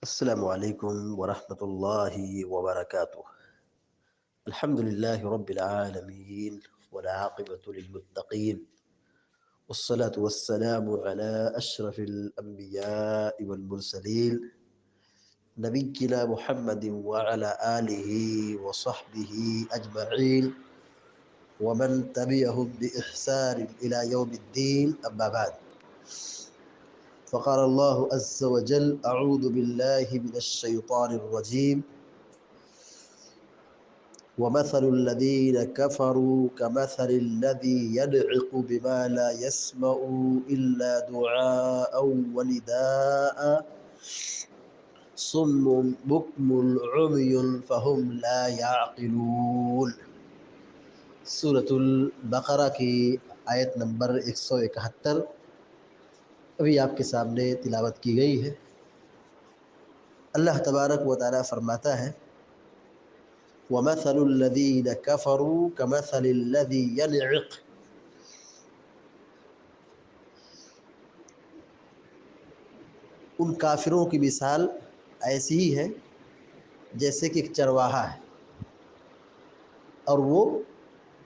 السلام عليكم ورحمة الله وبركاته. الحمد لله رب العالمين والعاقبة للمتقين، والصلاة والسلام على أشرف الأنبياء والمرسلين نبينا محمد وعلى آله وصحبه أجمعين ومن تبعهم بإحسان إلى يوم الدين. أما بعد، فقال الله عز وجل: أعوذ بالله من الشيطان الرجيم. ومثل الذين كفروا كمثل الذي يدعق بما لا يسمع إلا دعاء ونداء صم بكم عمي فهم لا يعقلون. سورة البقرہ کی آیت نمبر 171 ابھی آپ کے سامنے تلاوت کی گئی ہے۔ اللہ تبارک و تعالیٰ فرماتا ہے: وَمَثَلُ الَّذِينَ كَفَرُوا كَمَثَلِ الَّذِي يَنْعِقُ، ان کافروں کی مثال ایسی ہی ہے جیسے کہ ایک چرواہا ہے اور وہ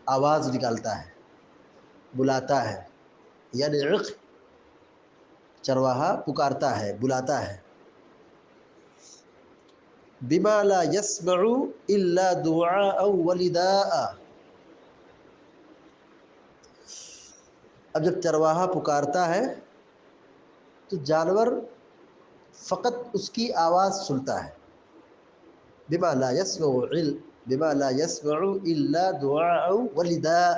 آواز نکالتا ہے، بلاتا ہے۔ ينعق، چرواہا پکارتا ہے، بلاتا ہے۔ بما لا يسمع الا دعاء ونداء، اب جب چرواہا پکارتا ہے تو جانور فقط اس کی آواز سنتا ہے۔ بما لا يسمع الا دعاء ونداء،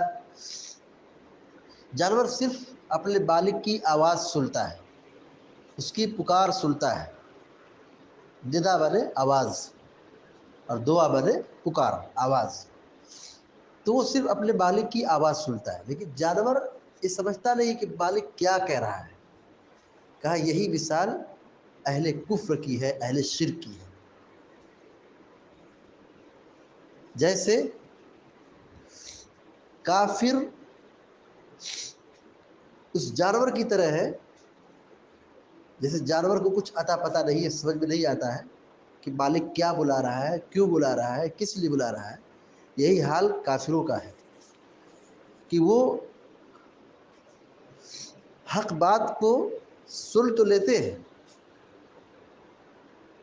جانور صرف اپنے مالک کی آواز سنتا ہے، اس کی پکار سنتا ہے۔ ندا بنے آواز اور دعا بنے پکار، آواز، تو وہ صرف اپنے مالک کی آواز سنتا ہے، لیکن جانور یہ سمجھتا نہیں کہ مالک کیا کہہ رہا ہے۔ کہا یہی مثال اہل کفر کی ہے، اہل شرک کی ہے۔ جیسے کافر اس جانور کی طرح ہے، جیسے جانور کو کچھ عطا پتہ نہیں ہے، سمجھ میں نہیں آتا ہے کہ مالک کیا بلا رہا ہے، کیوں بلا رہا ہے، کس لیے بلا رہا ہے۔ یہی حال کافروں کا ہے کہ وہ حق بات کو سن تو لیتے ہیں،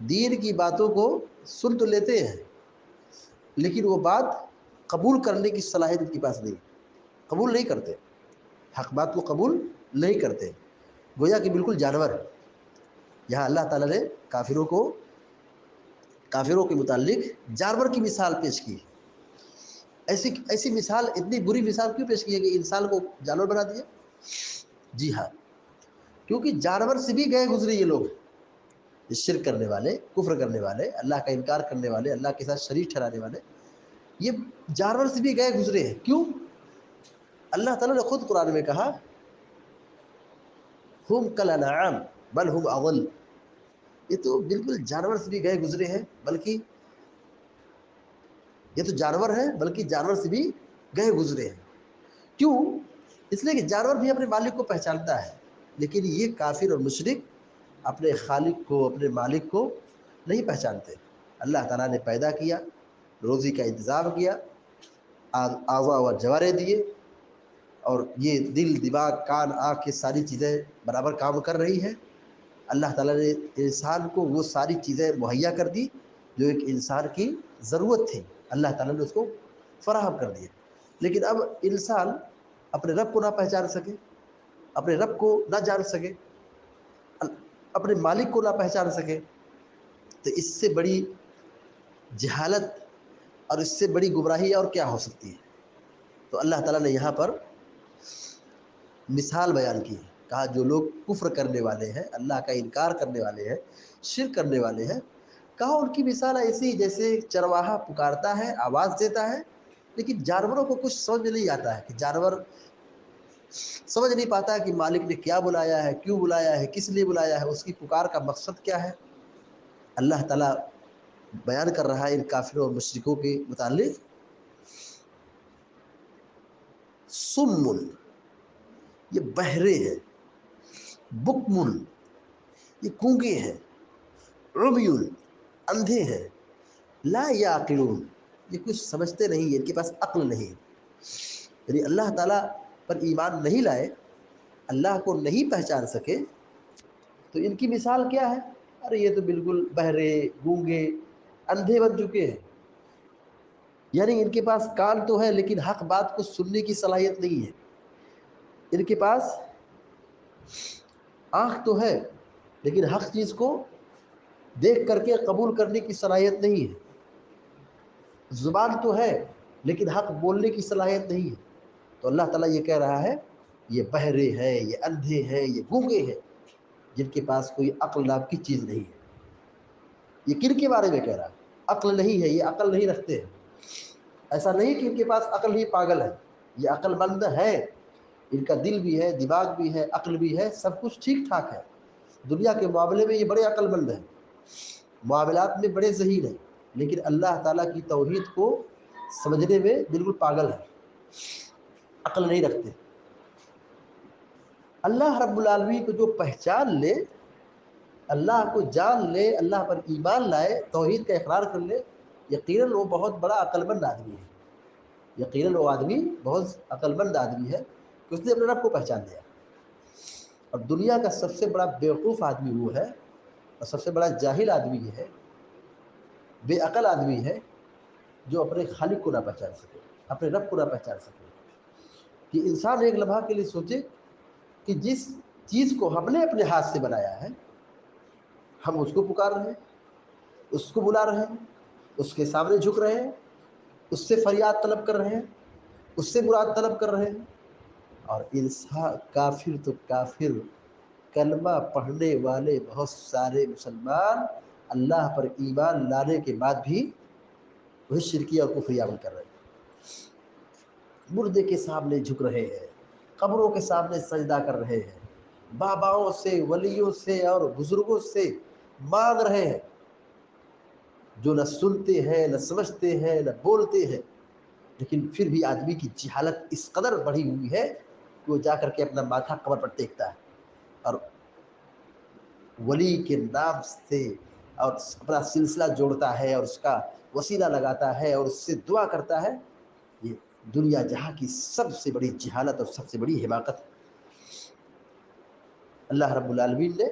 دین کی باتوں کو سن تو لیتے ہیں، لیکن وہ بات قبول کرنے کی صلاحیت ان کے پاس نہیں، قبول نہیں کرتے، حق بات کو قبول نہیں کرتے، گویا کہ بالکل جانور ہے۔ یہاں اللہ تعالیٰ نے کافروں کے متعلق جانور کی مثال پیش کی۔ ایسی مثال، اتنی بری مثال کیوں پیش کی ہے کہ انسان کو جانور بنا دیا؟ جی ہاں، کیونکہ جانور سے بھی گئے گزرے یہ لوگ، شرک کرنے والے، کفر کرنے والے، اللہ کا انکار کرنے والے، اللہ کے ساتھ شریک ٹھہرانے والے، یہ جانور سے بھی گئے گزرے ہیں۔ کیوں؟ اللہ تعالیٰ نے خود قرآن میں کہا: ہم کالانعام بل ہم اضل، یہ تو بالکل جانور سے بھی گئے گزرے ہیں، بلکہ یہ تو جانور ہے بلکہ جانور سے بھی گئے گزرے ہیں۔ کیوں؟ اس لیے کہ جانور بھی اپنے مالک کو پہچانتا ہے، لیکن یہ کافر اور مشرک اپنے خالق کو، اپنے مالک کو نہیں پہچانتے۔ اللہ تعالیٰ نے پیدا کیا، روزی کا انتظام کیا، اعضاء و جوارح دیے، اور یہ دل، دماغ، کان، آنکھ، یہ ساری چیزیں برابر کام کر رہی ہیں۔ اللہ تعالیٰ نے انسان کو وہ ساری چیزیں مہیا کر دی جو ایک انسان کی ضرورت تھی، اللہ تعالیٰ نے اس کو فراہم کر دیا۔ لیکن اب انسان اپنے رب کو نہ پہچان سکے، اپنے رب کو نہ جان سکے، اپنے مالک کو نہ پہچان سکے، تو اس سے بڑی جہالت اور اس سے بڑی گمراہی اور کیا ہو سکتی ہے؟ تو اللہ تعالیٰ نے یہاں پر مثال بیان کی ہے، کہا جو لوگ کفر کرنے والے ہیں، اللہ کا انکار کرنے والے ہیں، شرک کرنے والے ہیں، کہا ان کی مثال ایسی جیسے چرواہا پکارتا ہے، آواز دیتا ہے، لیکن جانوروں کو کچھ سمجھ میں نہیں آتا ہے، کہ جانور سمجھ نہیں پاتا کہ مالک نے کیا بلایا ہے، کیوں بلایا ہے، کس لیے بلایا ہے، اس کی پکار کا مقصد کیا ہے۔ اللہ تعالیٰ بیان کر رہا ہے ان کافروں اور مشرکوں کے متعلق: سمن، یہ بہرے ہیں، بکمن، یہ گونگے ہیں، उम्युन, अंधे हैं, ला याकिलून, ये कुछ समझते नहीं है, इनके पास अक्ल नहीं। यानी अल्लाह ताला पर ईमान नहीं लाए, अल्लाह को नहीं पहचान सके, तो इनकी मिसाल क्या है? अरे ये तो बिल्कुल बहरे, गूंगे, अंधे बन चुके हैं। यानी इनके पास कान तो है लेकिन हक बात को सुनने की सलाहियत नहीं है, इनके पास आँख तो है लेकिन हक चीज़ को देख करके कबूल करने की सलाहियत नहीं है, ज़ुबान तो है लेकिन हक बोलने की सलाहियत नहीं है। तो अल्लाह ताला ये कह रहा है ये बहरे हैं, ये अंधे हैं, ये गूंगे हैं, जिनके पास कोई अक्ल नाम की चीज़ नहीं है। ये किन के बारे में कह रहा है? अक्ल नहीं है, ये अक्ल नहीं रखते हैं। ऐसा नहीं कि इनके पास अक्ल ही पागल है, ये अक्लमंद है, इनका दिल भी है, दिमाग भी है, अक्ल भी है, सब कुछ ठीक ठाक है। दुनिया के मामले में ये बड़े अक्लमंद हैं, मामलात में बड़े ज़हीन हैं, लेकिन अल्लाह ताला की तौहीद को समझने में बिल्कुल पागल है, अक्ल नहीं रखते। अल्लाह रब्बुल आलमीन को जो पहचान ले, अल्लाह को जान ले, अल्लाह पर ईमान लाए, तौहीद का इकरार कर ले, यकीनन वो बहुत बड़ा अक्लमंद आदमी है। यकीनन वो आदमी बहुत अक्लमंद आदमी है कि उसने अपने रब को पहचान लिया। और दुनिया का सबसे बड़ा बेवकूफ़ आदमी वो है, और सबसे बड़ा जाहिल आदमी ये है, बेअकल आदमी है, जो अपने खालिक को ना पहचान सके, अपने रब को ना पहचान सके। कि इंसान एक लम्हा के लिए सोचे कि जिस चीज़ को हमने अपने हाथ से बनाया है, हम उसको पुकार रहे हैं, उसको बुला रहे हैं, उसके सामने झुक रहे हैं, उससे फरियाद तलब कर रहे हैं, उससे मुराद तलब कर रहे हैं। और इंसान काफिर तो काफिर, कलमा पढ़ने वाले बहुत सारे मुसलमान अल्लाह पर ईमान लाने के बाद भी वही शिरकी और कुफ्री अमल कर रहे हैं। मुर्दे के सामने झुक रहे हैं, कब्रों के सामने सजदा कर रहे हैं, बाबाओं से, वलियों से और बुजुर्गों से मांग रहे हैं, जो न सुनते हैं, न समझते हैं, न बोलते हैं। लेकिन फिर भी आदमी की जहालत इस कदर बढ़ी हुई है कि वो जा करके अपना माथा कब्र पर टेकता है और वली के नाम से और अपना सिलसिला जोड़ता है और उसका वसीला लगाता है और उससे दुआ करता है। ये दुनिया जहाँ की सबसे बड़ी जहालत और सबसे बड़ी हिमाकत है। अल्लाह रब्बुल आलमीन ने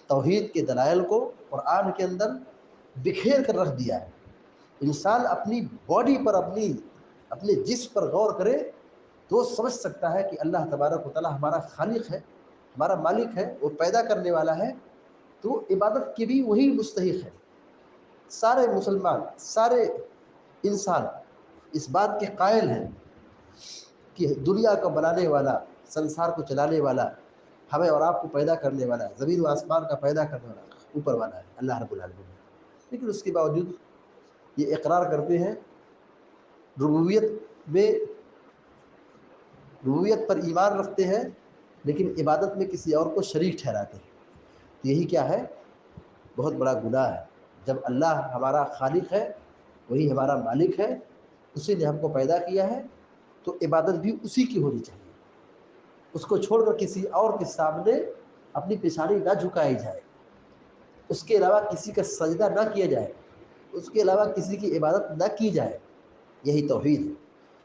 तौहीद के दलाइल को कुरान के अंदर बिखेर कर रख दिया है। इंसान अपनी बॉडी पर, अपने जिस्म पर गौर करे तो समझ सकता है कि अल्लाह तबारक व तआला हमारा खालिक है, हमारा मालिक है, वो पैदा करने वाला है, तो इबादत के भी वही मुस्तहिक है। सारे मुसलमान, सारे इंसान इस बात के कायल हैं कि दुनिया को बनाने वाला, संसार को चलाने वाला, हमें और आपको पैदा करने वाला, ज़मीन व आसमान का पैदा करने वाला ऊपर वाला है, अल्लाह रब्बुल आलमीन। लेकिन उसके बावजूद ये इकरार करते हैं, रुबूबियत में, रुबूबियत पर ईमान रखते हैं, लेकिन इबादत में किसी और को शरीक ठहराते हैं। तो यही क्या है? बहुत बड़ा गुनाह है। जब अल्लाह हमारा खालिक है, वही हमारा मालिक है, उसी ने हमको पैदा किया है, तो इबादत भी उसी की होनी चाहिए। उसको छोड़कर किसी और के सामने अपनी पेशानी ना झुकाई जाए, उसके अलावा किसी का सजदा ना किया जाए, उसके अलावा किसी की इबादत ना की जाए। यही तौहीद है।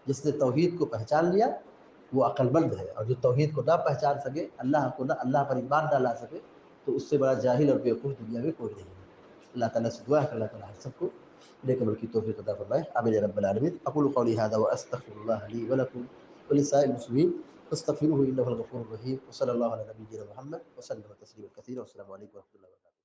जिसने तौहीद को पहचान लिया वो अक्लमंद है, और जो तौहीद को ना पहचान सके, अल्लाह को ना, अल्लाह पर ईमान ना ला सके, तो उससे बड़ा जाहिल और बेवकूफ़ दुनिया में कोई नहीं है। अल्लाह ताला से दुआ है कि अल्लाह ताला हम सबको नेक अमल की तौफ़ीक़ अता फ़रमाए। आमीन या रब्बल आलमीन। अक़ूलु क़ौली हाज़ा व अस्तग़फ़िरुल्लाह ली व लकुम व लिसाइरिल मुस्लिमीन फ़ास्तग़फ़िरूहु इन्नहुल गफ़ूरुर रहीम। व सल्लल्लाहु अला नबिय्यिना मुहम्मद व सल्लम तस्लीमन कसीरा। अस्सलामु अलैकुम व रहमतुल्लाहि व बरकातुहू।